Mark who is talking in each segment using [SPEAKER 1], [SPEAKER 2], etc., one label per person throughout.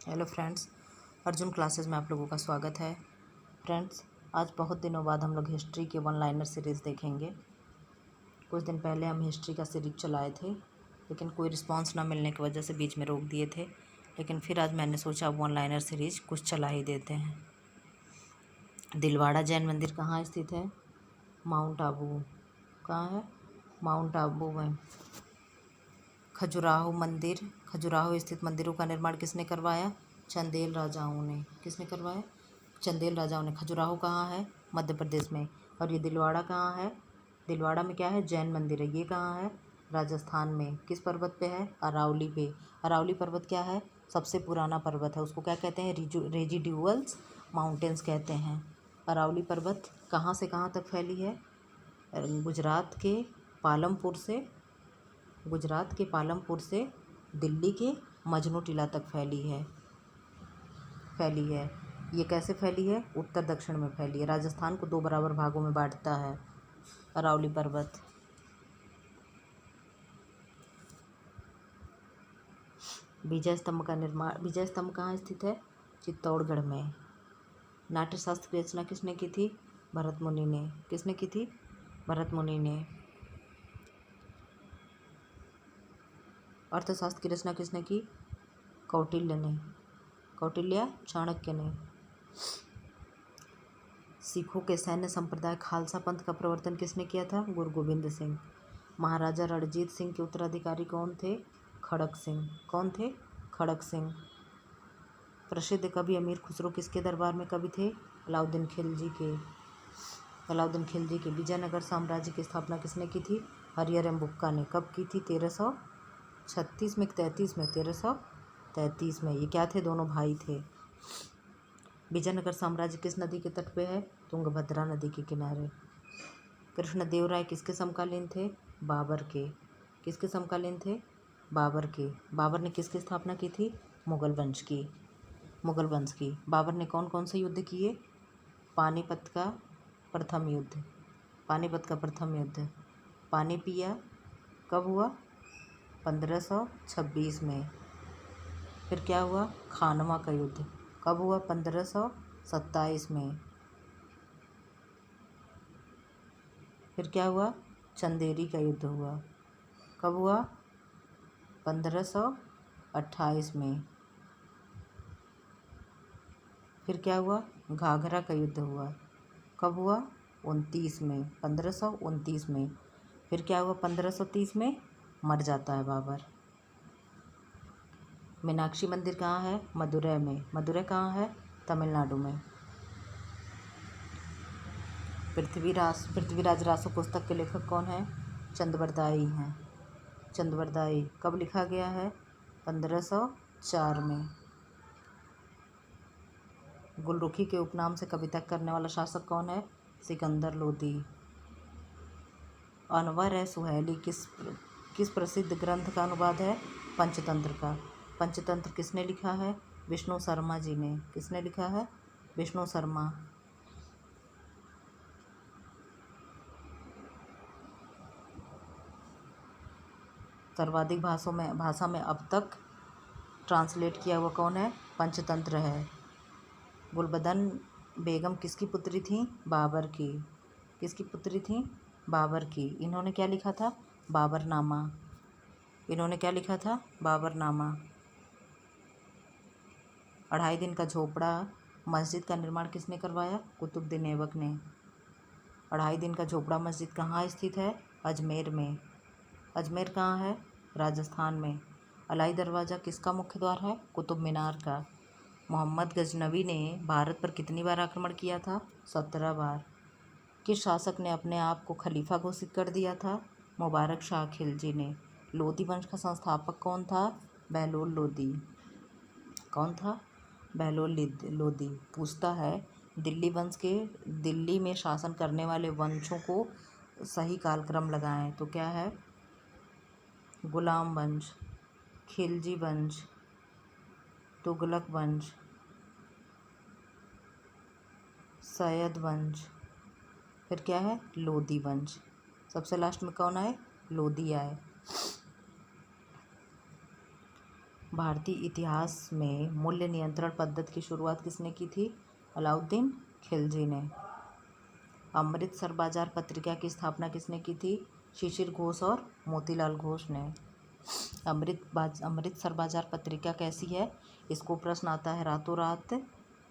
[SPEAKER 1] Hello friends, Arjun classes में आप लोगों का स्वागत है। फ्रेंड्स, आज बहुत दिनों बाद हम लोग हिस्ट्री के वन लाइनर सीरीज़ देखेंगे। कुछ दिन पहले हम हिस्ट्री का सीरीज चलाए थे, लेकिन कोई रिस्पांस ना मिलने की वजह से बीच में रोक दिए थे। लेकिन फिर आज मैंने सोचा वन लाइनर सीरीज कुछ चला ही देते हैं। दिलवाड़ा जैन मंदिर कहाँ स्थित है? माउंट आबू। कहाँ है? माउंट आबू में। खजुराहो मंदिर, खजुराहो स्थित मंदिरों का निर्माण किसने करवाया? चंदेल राजाओं ने। किसने करवाया? चंदेल राजाओं ने। खजुराहो कहाँ है? मध्य प्रदेश में। और ये दिलवाड़ा कहाँ है? दिलवाड़ा में क्या है? जैन मंदिर है। ये कहाँ है? राजस्थान में। किस पर्वत पे है? अरावली पे। अरावली पर्वत क्या है? सबसे पुराना पर्वत है। उसको क्या कहते हैं? रेजिडुअल्स माउंटेन्स कहते हैं। अरावली पर्वत कहाँ से कहाँ तक फैली है? गुजरात के पालमपुर से दिल्ली के मजनू टीला तक फैली है। ये कैसे फैली है? उत्तर दक्षिण में फैली है। राजस्थान को 2 बराबर भागों में बांटता है अरावली पर्वत। विजय स्तंभ कहाँ स्थित है? चित्तौड़गढ़ में। नाट्य शास्त्र की रचना किसने की थी? भरत मुनि ने। किसने की थी? भरत मुनि ने। अर्थशास्त्र की रचना किसने की? कौटिल्य चाणक्य ने। सिखों के सैन्य संप्रदाय खालसा पंथ का प्रवर्तन किसने किया था? गुरु गोविंद सिंह। महाराजा रणजीत सिंह के उत्तराधिकारी कौन थे? खड़क सिंह। कौन थे? खड़क सिंह। प्रसिद्ध कवि अमीर खुसरो किसके दरबार में कवि थे? अलाउद्दीन खिलजी के। विजयनगर साम्राज्य की स्थापना किसने की थी? हरिहर एवं बुक्का ने। कब की थी? 1336 में 33 में 1333 में। ये क्या थे? दोनों भाई थे। विजयनगर साम्राज्य किस नदी के तट पे है? तुंगभद्रा नदी के किनारे। कृष्णदेवराय किसके समकालीन थे? बाबर के। किसके समकालीन थे? बाबर के। बाबर ने किसकी स्थापना की थी? मुगल वंश की। बाबर ने कौन कौन से युद्ध किए? पानीपत का प्रथम युद्ध। पानी पिया कब हुआ? 1526 में। फिर क्या हुआ? खानवा का युद्ध कब हुआ? 1527 में। फिर क्या हुआ? चंदेरी का युद्ध हुआ। कब हुआ? 1528 में। फिर क्या हुआ? घाघरा का युद्ध हुआ। कब हुआ? 1529 में। फिर क्या हुआ? 1530 में मर जाता है बाबर। मीनाक्षी मंदिर कहाँ है? मदुरै में। मदुरै कहाँ है? तमिलनाडु में। पृथ्वीराज रासो पुस्तक के लेखक कौन है? चंद्रवरदाई हैं। चंद्रवरदाई। कब लिखा गया है? 1504 में। गुलरुखी के उपनाम से कविता करने वाला शासक कौन है? सिकंदर लोदी। अनवर-ए-सुहेली किस प्रसिद्ध ग्रंथ का अनुवाद है? पंचतंत्र का। पंचतंत्र किसने लिखा है? विष्णु शर्मा जी ने। किसने लिखा है? विष्णु शर्मा। सर्वाधिक भाषा में अब तक ट्रांसलेट किया हुआ कौन है? पंचतंत्र है। गुलबदन बेगम किसकी पुत्री थी? बाबर की। किसकी पुत्री थी? बाबर की। इन्होंने क्या लिखा था? बाबरनामा। इन्होंने क्या लिखा था? बाबरनामा। 2.5 दिन का झोपड़ा मस्जिद का निर्माण किसने करवाया? कुतुबुद्दीन ऐबक ने। 2.5 दिन का झोपड़ा मस्जिद कहाँ स्थित है? अजमेर में। अजमेर कहाँ है? राजस्थान में। अलाई दरवाज़ा किसका मुख्य द्वार है? कुतुब मीनार का। मोहम्मद गजनवी ने भारत पर कितनी बार आक्रमण किया था? 17 बार। किस शासक ने अपने आप को खलीफा घोषित कर दिया था? मुबारक शाह खिलजी ने। लोदी वंश का संस्थापक कौन था? बहलोल लोदी। कौन था? बहलोल लोदी। पूछता है दिल्ली में शासन करने वाले वंशों को सही कालक्रम लगाएं तो क्या है? गुलाम वंश, खिलजी वंश, तुगलक वंश, सैयद वंश। फिर क्या है? लोदी वंश। सबसे लास्ट में कौन आए? लोदी आए। भारतीय इतिहास में मूल्य नियंत्रण पद्धति की शुरुआत किसने की थी? अलाउद्दीन खिलजी ने। अमृतसर बाजार पत्रिका की स्थापना किसने की थी? शिशिर घोष और मोतीलाल घोष ने। अमृतसर बाजार पत्रिका कैसी है? इसको प्रश्न आता है रातों रात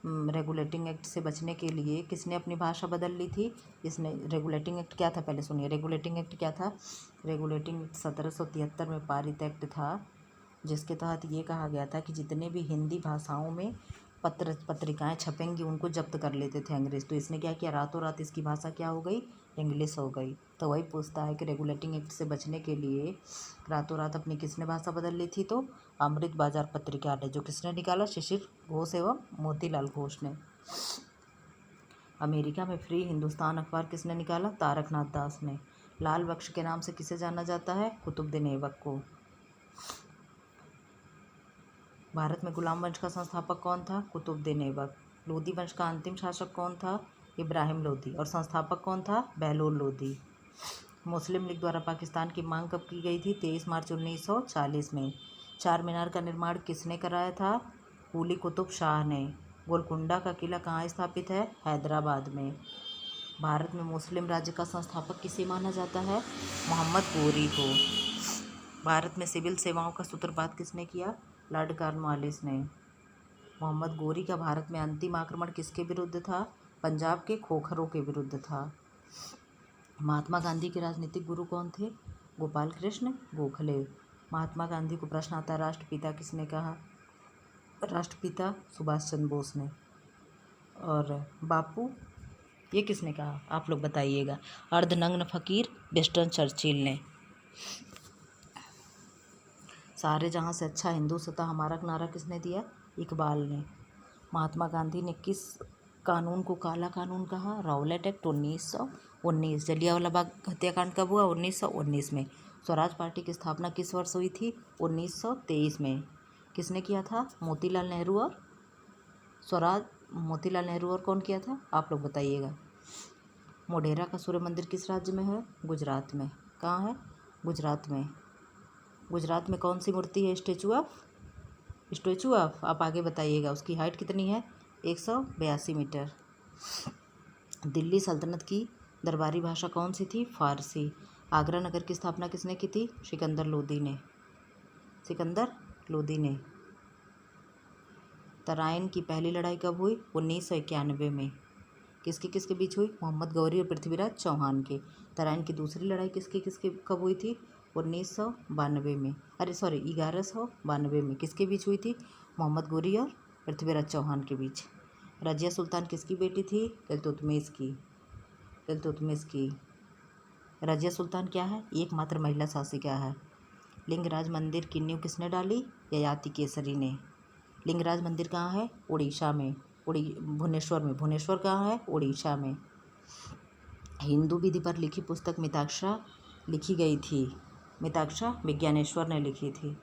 [SPEAKER 1] रेगुलेटिंग एक्ट से बचने के लिए किसने अपनी भाषा बदल ली थी? इसने रेगुलेटिंग एक्ट क्या था पहले सुनिए। रेगुलेटिंग एक्ट क्या था? रेगुलेटिंग एक्ट 1773 में पारित एक्ट था, जिसके तहत ये कहा गया था कि जितने भी हिंदी भाषाओं में पत्रिकाएं छपेंगी उनको जब्त कर लेते थे अंग्रेज़। तो इसने क्या किया, रातों रात इसकी भाषा क्या हो गई? इंग्लिश हो गई। तो वही पूछता है कि रेगुलेटिंग एक्ट से बचने के लिए रातों रात अपनी किसने भाषा बदल ली थी? तो अमृत बाजार पत्रिका ने। जो किसने निकाला? शिशिर घोष एवं मोतीलाल घोष ने। अमेरिका में फ्री हिंदुस्तान अखबार किसने निकाला? तारकनाथ दास ने। लाल बख्श के नाम से किसे जाना जाता है? कुतुबुद्दीन ऐबक को। भारत में गुलाम वंश का संस्थापक कौन था? कुतुबुद्दीन ऐबक। लोधी वंश का अंतिम शासक कौन था? इब्राहिम लोधी। और संस्थापक कौन था? बहलोल लोधी। मुस्लिम लीग द्वारा पाकिस्तान की मांग कब की गई थी? 23 मार्च 1940 में। चार मीनार का निर्माण किसने कराया था? कुली कुतुब शाह ने। गोलकुंडा का किला कहाँ स्थापित है? हैदराबाद में। भारत में मुस्लिम राज्य का संस्थापक किसे माना जाता है? मोहम्मद गोरी को। भारत में सिविल सेवाओं का सूत्रपात किसने किया? लॉर्ड कॉर्नवालिस ने। मोहम्मद गोरी का भारत में अंतिम आक्रमण किसके विरुद्ध था? पंजाब के खोखरों के विरुद्ध था। महात्मा गांधी के राजनीतिक गुरु कौन थे? गोपाल कृष्ण गोखले। महात्मा गांधी को प्रश्न आता है राष्ट्रपिता किसने कहा? राष्ट्रपिता सुभाष चंद्र बोस ने। और बापू ये किसने कहा? आप लोग बताइएगा। अर्धनग्न फकीर विंस्टन चर्चिल ने। सारे जहाँ से अच्छा हिंदुस्तान हमारा नारा किसने दिया? इकबाल ने। महात्मा गांधी ने किस कानून को काला कानून कहा? Rowlatt act 1919। जलियांवाला बाग हत्याकांड कब हुआ? 1919 में। स्वराज पार्टी की स्थापना किस वर्ष हुई थी? 1923 में। किसने किया था? मोतीलाल नेहरू और मोतीलाल नेहरू और कौन किया था? आप लोग बताइएगा। मोढेरा का सूर्य मंदिर किस राज्य में है? गुजरात में। कहाँ है? गुजरात में। गुजरात में कौन सी मूर्ति है? स्टैचू ऑफ आप आगे बताइएगा। उसकी हाइट कितनी है? 182 मीटर। दिल्ली सल्तनत की दरबारी भाषा कौन सी थी? फारसी। आगरा नगर की स्थापना किसने की थी? सिकंदर लोदी ने। तराइन की पहली लड़ाई कब हुई? 1991 में। किसके बीच हुई? मोहम्मद गौरी और पृथ्वीराज चौहान के। तराइन की दूसरी लड़ाई किसके कब हुई थी? 1992 में। 1192 में। किसके बीच हुई थी? मोहम्मद गौरी और पृथ्वीराज चौहान के बीच। रजिया सुल्तान किसकी बेटी थी? इल्तुतमिश की। रजिया सुल्तान क्या है? एकमात्र महिला शासिका है। लिंगराज मंदिर की नींव किसने डाली? ययाति केसरी ने। लिंगराज मंदिर कहाँ है? उड़ीसा में। भुवनेश्वर में। भुवनेश्वर कहाँ है? उड़ीसा में। हिंदू विधि पर लिखी पुस्तक मिताक्षरा लिखी गई थी। मिताक्षरा विज्ञानेश्वर ने लिखी थी।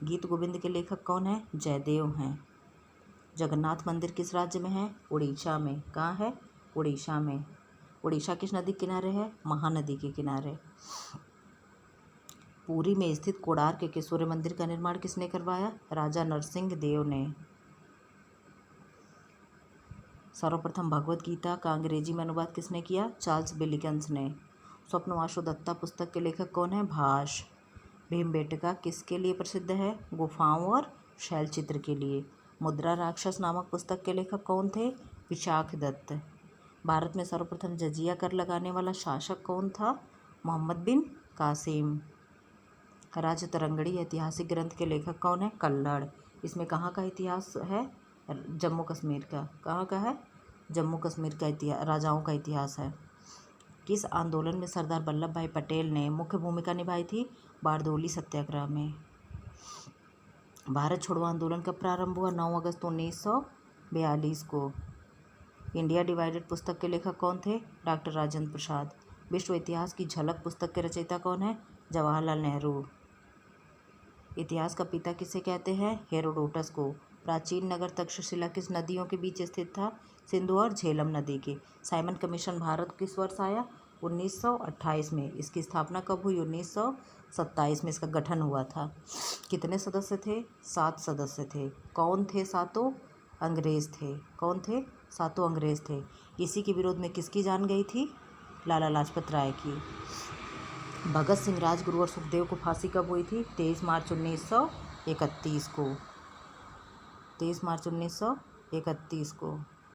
[SPEAKER 1] गीत गोविंद के लेखक कौन है? जयदेव हैं। जगन्नाथ मंदिर किस राज्य में है? उड़ीसा में। कहाँ है? उड़ीसा में। उड़ीसा किस नदी के किनारे है? महानदी के किनारे। पुरी में स्थित कोणार्क के सूर्य मंदिर का निर्माण किसने करवाया? राजा नरसिंह देव ने। सर्वप्रथम भगवत गीता का अंग्रेजी में अनुवाद किसने किया? चार्ल्स विलिकन्स ने। स्वप्नवासु दत्ता पुस्तक के लेखक कौन है? भास। भीमबेटका किसके लिए प्रसिद्ध है? गुफाओं और शैल चित्र के लिए। मुद्रा राक्षस नामक पुस्तक के लेखक कौन थे? विशाख दत्त। भारत में सर्वप्रथम जजिया कर लगाने वाला शासक कौन था? मोहम्मद बिन कासिम। राज तरंगड़ी ऐतिहासिक ग्रंथ के लेखक कौन है? कल्लड़। इसमें कहाँ का इतिहास है? जम्मू कश्मीर का। कहाँ का है? जम्मू कश्मीर का इतिहास, राजाओं का इतिहास है। किस आंदोलन में सरदार वल्लभ भाई पटेल ने मुख्य भूमिका निभाई थी? बारदोली सत्याग्रह में। भारत छोड़ो आंदोलन कब प्रारंभ हुआ? 9 अगस्त 1942 को। इंडिया डिवाइडेड पुस्तक के लेखक कौन थे? डॉक्टर राजेंद्र प्रसाद। विश्व इतिहास की झलक पुस्तक के रचयिता कौन है? जवाहरलाल नेहरू। इतिहास का पिता किसे कहते हैं? हेरोडोटस को। प्राचीन नगर तक्षशिला किस नदियों के बीच स्थित था? सिंधु और झेलम नदी के। साइमन कमीशन भारत किस वर्ष आया? 1928 में। इसकी स्थापना कब हुई? 1927 में इसका गठन हुआ था। कितने सदस्य थे? 7 सदस्य थे। कौन थे सातों? अंग्रेज़ थे। कौन थे? सातों अंग्रेज़ थे। इसी के विरोध में किसकी जान गई थी? लाला लाजपत राय की। भगत सिंह, राजगुरु और सुखदेव को फांसी कब हुई थी? 23 मार्च 1931 को। 23 मार्च 1931 को।